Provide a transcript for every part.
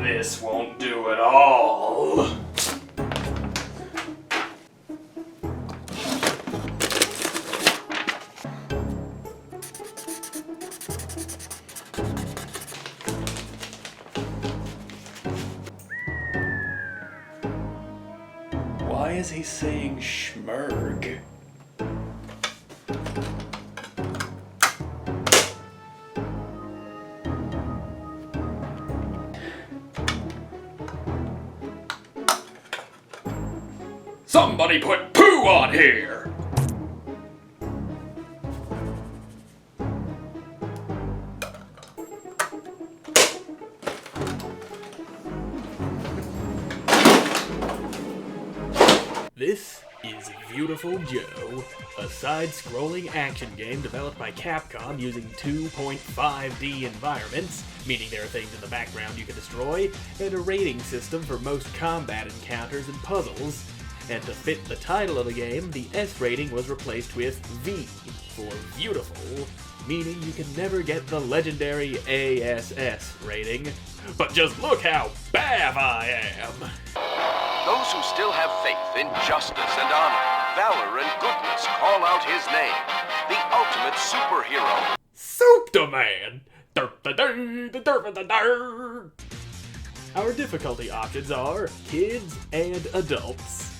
This won't do at all. Why is he saying schmurg? Somebody put poo on here! This is Viewtiful Joe, a side-scrolling action game developed by Capcom using 2.5D environments, meaning there are things in the background you can destroy, and a rating system for most combat encounters and puzzles. And to fit the title of the game, the S rating was replaced with V for Viewtiful, meaning you can never get the legendary ASS rating. But just look how bav I am! Those who still have faith in justice and honor, valor and goodness call out his name, the ultimate superhero. Soup-da-Man! Our difficulty options are kids and adults.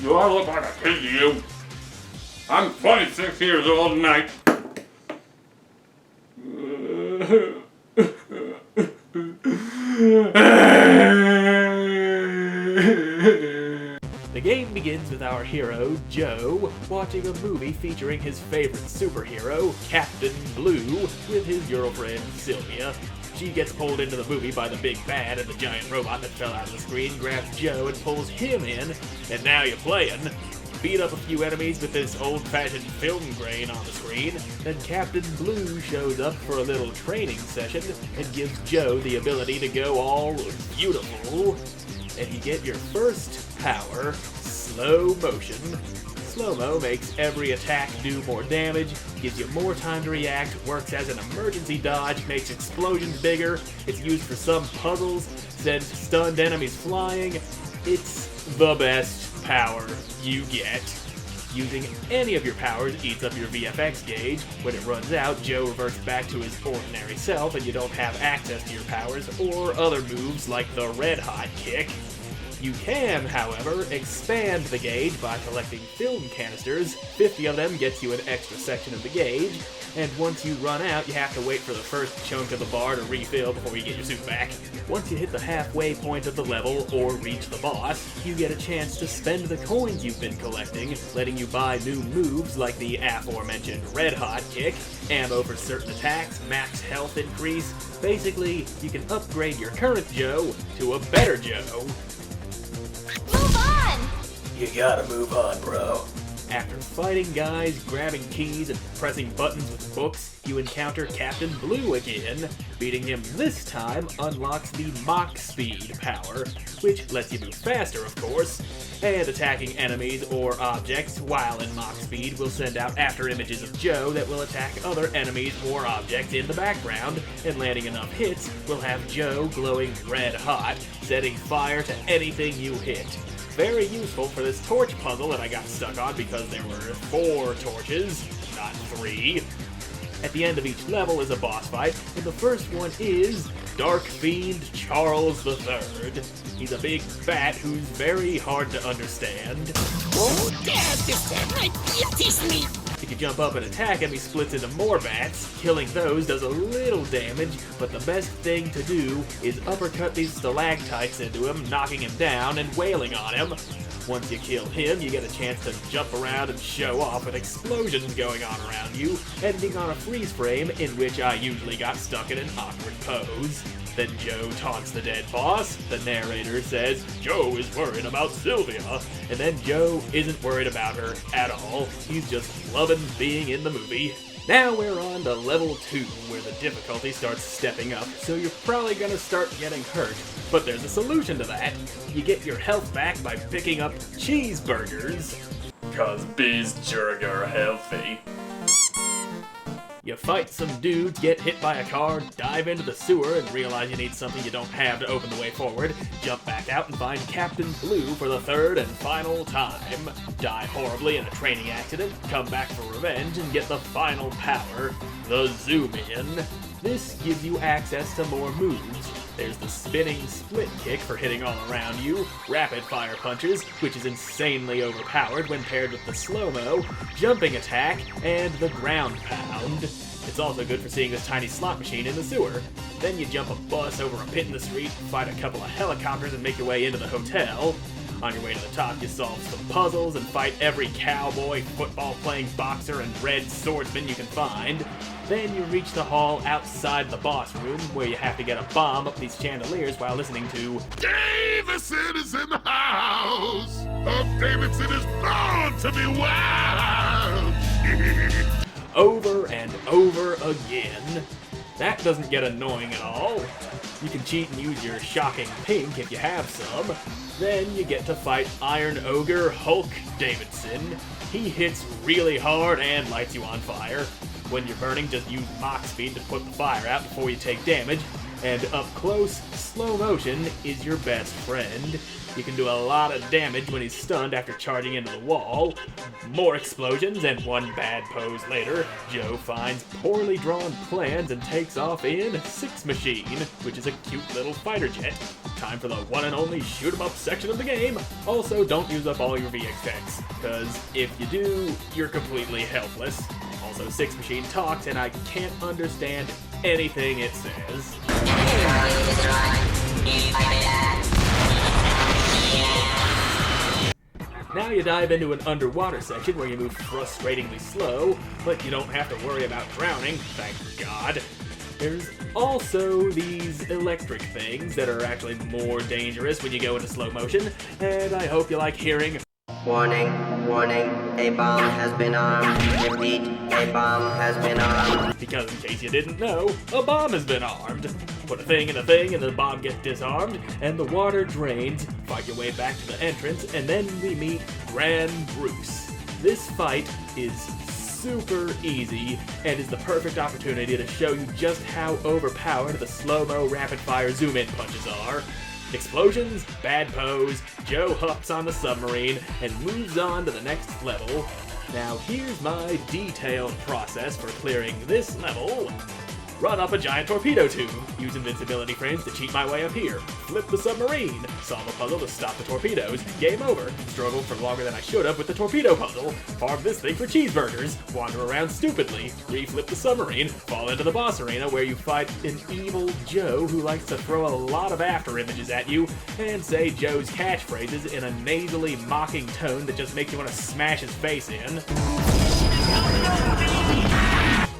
Do I look like a kid to you? I'm 26 years old and The game begins with our hero, Joe, watching a movie featuring his favorite superhero, Captain Blue, with his girlfriend, Sylvia. She gets pulled into the movie by the big bad, and the giant robot that fell out of the screen grabs Joe and pulls him in, and now you're playing. Beat up a few enemies with this old-fashioned film grain on the screen, then Captain Blue shows up for a little training session and gives Joe the ability to go all beautiful. And you get your first power, slow motion. Slow-mo makes every attack do more damage, gives you more time to react, works as an emergency dodge, makes explosions bigger, it's used for some puzzles, sends stunned enemies flying. It's the best power you get. Using any of your powers eats up your VFX gauge. When it runs out, Joe reverts back to his ordinary self and you don't have access to your powers or other moves like the red hot kick. You can, however, expand the gauge by collecting film canisters. 50 of them gets you an extra section of the gauge, and once you run out, you have to wait for the first chunk of the bar to refill before you get your suit back. Once you hit the halfway point of the level or reach the boss, you get a chance to spend the coins you've been collecting, letting you buy new moves like the aforementioned red hot kick, ammo for certain attacks, max health increase. Basically, you can upgrade your current Joe to a better Joe. Move on! You gotta move on, bro. After fighting guys, grabbing keys, and pressing buttons with books, you encounter Captain Blue again. Beating him this time unlocks the Mach Speed power, which lets you move faster, of course. And attacking enemies or objects while in Mach Speed will send out after images of Joe that will attack other enemies or objects in the background, and landing enough hits will have Joe glowing red hot, setting fire to anything you hit. Very useful for this torch puzzle that I got stuck on because there were 4 torches, not 3. At the end of each level is a boss fight, and the first one is Dark Fiend Charles III. He's a big bat who's very hard to understand. Oh, dare disturb my beauty sleep! If you jump up and attack him, he splits into more bats. Killing those does a little damage, but the best thing to do is uppercut these stalactites into him, knocking him down and wailing on him. Once you kill him, you get a chance to jump around and show off with explosions going on around you, ending on a freeze frame in which I usually got stuck in an awkward pose. Then Joe taunts the dead boss. The narrator says Joe is worried about Sylvia, and then Joe isn't worried about her at all. He's just loving being in the movie. Now we're on to level 2, where the difficulty starts stepping up, so you're probably gonna start getting hurt. But there's a solution to that. You get your health back by picking up cheeseburgers. 'Cause bees jerk are healthy. You You fight some dudes, get hit by a car, dive into the sewer and realize you need something you don't have to open the way forward, jump back out and find Captain Blue for the third and final time, die horribly in a training accident, come back for revenge, and get the final power, the Zoom In. This gives you access to more moves. There's the spinning split kick for hitting all around you, rapid fire punches, which is insanely overpowered when paired with the slow-mo, jumping attack, and the ground pound. It's also good for seeing this tiny slot machine in the sewer. Then you jump a bus over a pit in the street, fight a couple of helicopters, and make your way into the hotel. On your way to the top, you solve some puzzles and fight every cowboy, football-playing boxer, and red swordsman you can find. Then you reach the hall outside the boss room, where you have to get a bomb up these chandeliers while listening to Davidson is in the house! Oh, Davidson is born to be wild! over and over again. That doesn't get annoying at all. You can cheat and use your shocking pink if you have some. Then you get to fight Iron Ogre Hulk Davidson. He hits really hard and lights you on fire. When you're burning, just use Mach Speed to put the fire out before you take damage. And up close, slow motion is your best friend. You can do a lot of damage when he's stunned after charging into the wall. More explosions, and one bad pose later, Joe finds poorly drawn plans and takes off in Six Machine, which is a cute little fighter jet. Time for the one and only shoot 'em up section of the game. Also, don't use up all your VX techs, because if you do, you're completely helpless. Also, Six Machine talks, and I can't understand anything it says. Now you dive into an underwater section where you move frustratingly slow, but you don't have to worry about drowning, thank God. There's also these electric things that are actually more dangerous when you go into slow motion, and I hope you like hearing Warning, warning, a bomb has been armed. Repeat, a bomb has been armed. because in case you didn't know, a bomb has been armed. Put a thing in a thing and the bomb gets disarmed, and the water drains, fight your way back to the entrance, and then we meet Grand Bruce. This fight is super easy, and is the perfect opportunity to show you just how overpowered the slow-mo rapid-fire zoom-in punches are. Explosions, bad pose, Joe hops on the submarine, and moves on to the next level. Now here's my detailed process for clearing this level. Run up a giant torpedo tube, use invincibility frames to cheat my way up here, flip the submarine, solve a puzzle to stop the torpedoes, game over, struggled for longer than I should have with the torpedo puzzle, farm this thing for cheeseburgers, wander around stupidly, reflip the submarine, fall into the boss arena where you fight an evil Joe who likes to throw a lot of after images at you, and say Joe's catchphrases in a nasally mocking tone that just makes you want to smash his face in.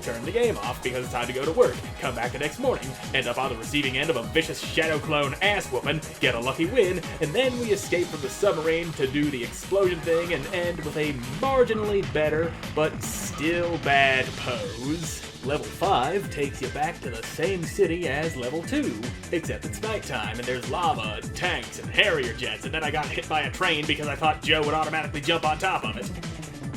Turn the game off because it's time to go to work, come back the next morning, end up on the receiving end of a vicious shadow clone ass whooping, get a lucky win, and then we escape from the submarine to do the explosion thing and end with a marginally better, but still bad pose. Level 5 takes you back to the same city as Level 2, except it's nighttime and there's lava, and tanks, and Harrier jets, and then I got hit by a train because I thought Joe would automatically jump on top of it.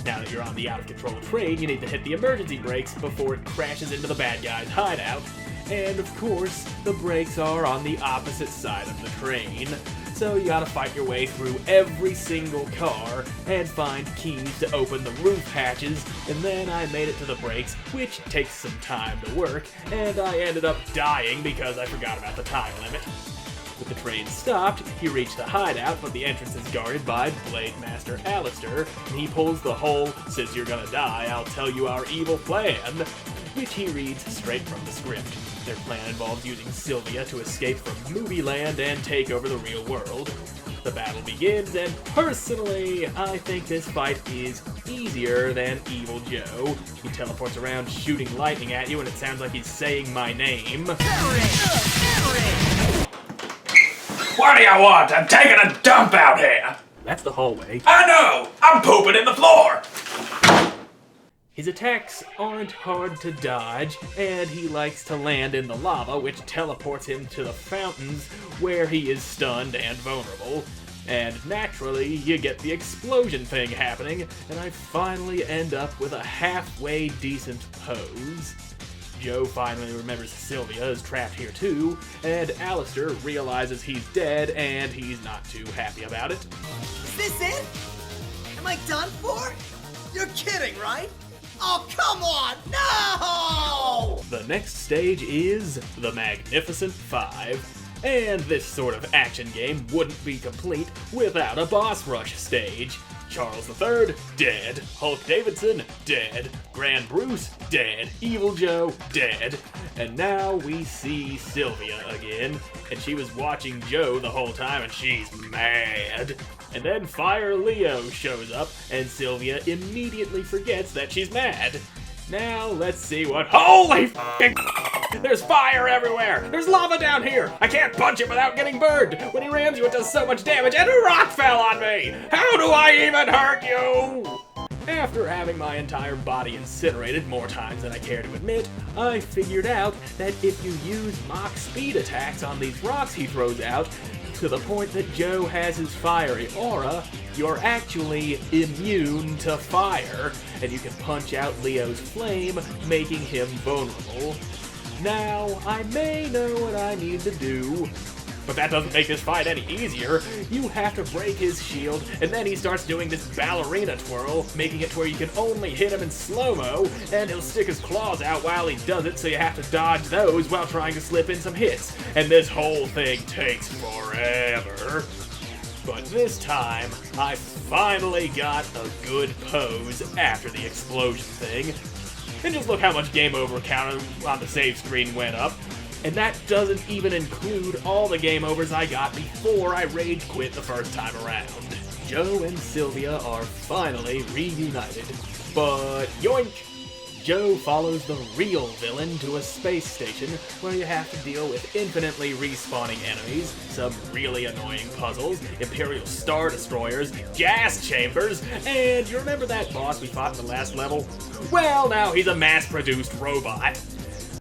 Now that you're on the out-of-control train, you need to hit the emergency brakes before it crashes into the bad guy's hideout. And of course, the brakes are on the opposite side of the train. So you gotta fight your way through every single car and find keys to open the roof hatches, and then I made it to the brakes, which takes some time to work, and I ended up dying because I forgot about the time limit. With the train stopped, you reach the hideout, but the entrance is guarded by Blade Master Alistair, and he pulls the whole, "Since you're gonna die, I'll tell you our evil plan," which he reads straight from the script. Their plan involves using Sylvia to escape from movie land and take over the real world. The battle begins, and personally, I think this fight is easier than Evil Joe. He teleports around shooting lightning at you, and it sounds like he's saying my name. What do you want? I'm taking a dump out here. That's the hallway. I know! I'm pooping in the floor! His attacks aren't hard to dodge, and he likes to land in the lava, which teleports him to the fountains, where he is stunned and vulnerable. And naturally, you get the explosion thing happening, and I finally end up with a halfway decent pose. Joe finally remembers Sylvia is trapped here too, and Alistair realizes he's dead and he's not too happy about it. Is this it? Am I done for? You're kidding, right? Oh, come on! No! The next stage is the Magnificent Five. And this sort of action game wouldn't be complete without a boss rush stage. Charles III, dead. Hulk Davidson, dead. Grand Bruce, dead. Evil Joe, dead. And now we see Sylvia again, and she was watching Joe the whole time and she's mad. And then Fire Leo shows up, and Sylvia immediately forgets that she's mad. Now, let's see what— Holy f***ing— There's fire everywhere! There's lava down here! I can't punch him without getting burned! When he rams you, it does so much damage, and a rock fell on me! How do I even hurt you? After having my entire body incinerated more times than I care to admit, I figured out that if you use Mach speed attacks on these rocks he throws out, to the point that Joe has his fiery aura, you're actually immune to fire, and you can punch out Leo's flame, making him vulnerable. Now, I may know what I need to do, but that doesn't make this fight any easier. You have to break his shield, and then he starts doing this ballerina twirl, making it to where you can only hit him in slow-mo, and he'll stick his claws out while he does it, so you have to dodge those while trying to slip in some hits. And this whole thing takes forever. But this time, I finally got a good pose after the explosion thing. And just look how much game over counter on the save screen went up. And that doesn't even include all the game overs I got before I rage quit the first time around. Joe and Sylvia are finally reunited. But yoink! Joe follows the real villain to a space station where you have to deal with infinitely respawning enemies, some really annoying puzzles, Imperial Star Destroyers, gas chambers, and you remember that boss we fought in the last level? Well, now he's a mass-produced robot.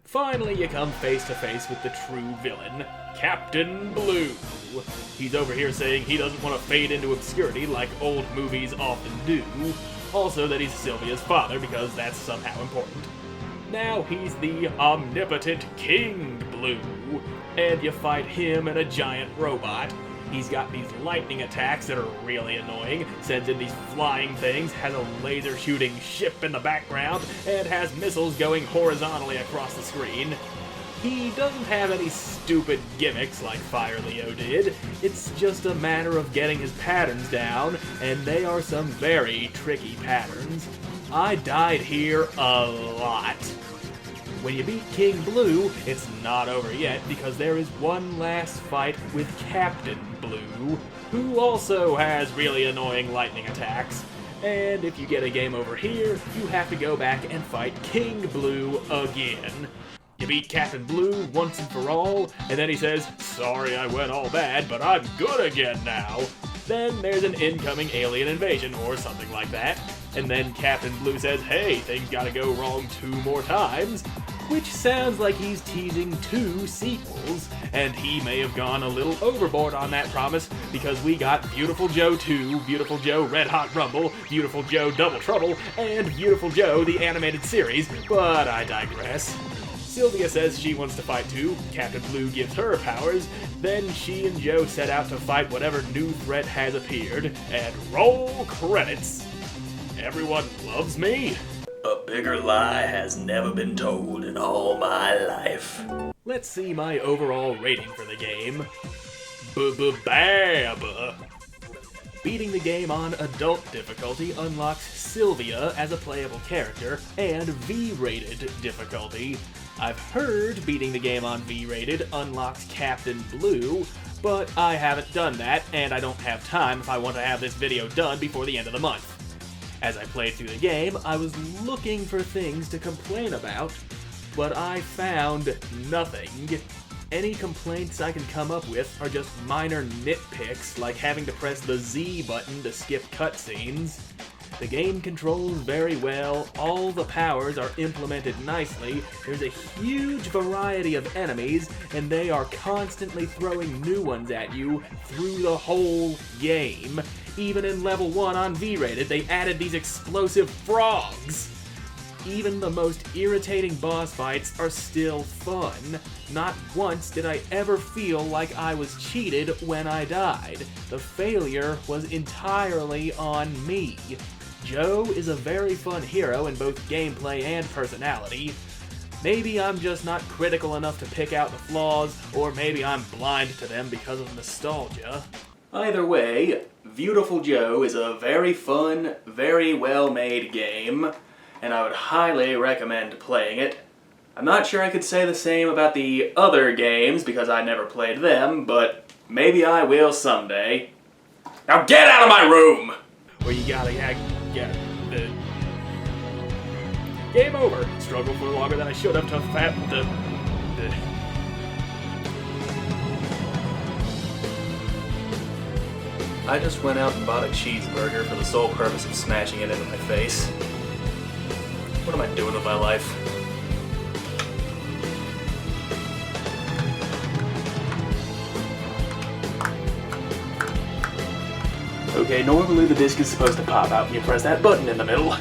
Finally, you come face to face with the true villain, Captain Blue. He's over here saying he doesn't want to fade into obscurity like old movies often do. Also that he's Sylvia's father because that's somehow important. Now he's the omnipotent King Blue, and you fight him and a giant robot. He's got these lightning attacks that are really annoying, sends in these flying things, has a laser shooting ship in the background, and has missiles going horizontally across the screen. He doesn't have any stupid gimmicks like Fire Leo did. It's just a matter of getting his patterns down, and they are some very tricky patterns. I died here a lot. When you beat King Blue, it's not over yet because there is one last fight with Captain Blue, who also has really annoying lightning attacks. And if you get a game over here, you have to go back and fight King Blue again. You beat Captain Blue once and for all, and then he says, "Sorry I went all bad, but I'm good again now." Then there's an incoming alien invasion or something like that, and then Captain Blue says, "Hey, things gotta go wrong 2 more times," which sounds like he's teasing 2 sequels, and he may have gone a little overboard on that promise because we got Viewtiful Joe 2, Viewtiful Joe Red Hot Rumble, Viewtiful Joe Double Trouble, and Viewtiful Joe the animated series, but I digress. Sylvia says she wants to fight too, Captain Blue gives her powers, then she and Joe set out to fight whatever new threat has appeared, and roll credits. Everyone loves me. A bigger lie has never been told in all my life. Let's see my overall rating for the game. B-b-bab. Beating the game on adult difficulty unlocks Sylvia as a playable character and V-rated difficulty. I've heard beating the game on V-rated unlocks Captain Blue, but I haven't done that, and I don't have time if I want to have this video done before the end of the month. As I played through the game, I was looking for things to complain about, but I found nothing. Any complaints I can come up with are just minor nitpicks, like having to press the Z button to skip cutscenes. The game controls very well, all the powers are implemented nicely, there's a huge variety of enemies, and they are constantly throwing new ones at you through the whole game. Even in level 1 on V-rated, they added these explosive frogs. even the most irritating boss fights are still fun. Not once did I ever feel like I was cheated when I died. The failure was entirely on me. Joe is a very fun hero in both gameplay and personality. Maybe I'm just not critical enough to pick out the flaws, or maybe I'm blind to them because of nostalgia. Either way, Viewtiful Joe is a very fun, very well-made game, and I would highly recommend playing it. I'm not sure I could say the same about the other games because I never played them, but maybe I will someday. Now get out of my room! Well, you gotta get the... Game over. Struggled for longer than I should have to I just went out and bought a cheeseburger for the sole purpose of smashing it into my face. What am I doing with my life? Okay, normally the disc is supposed to pop out when you press that button in the middle.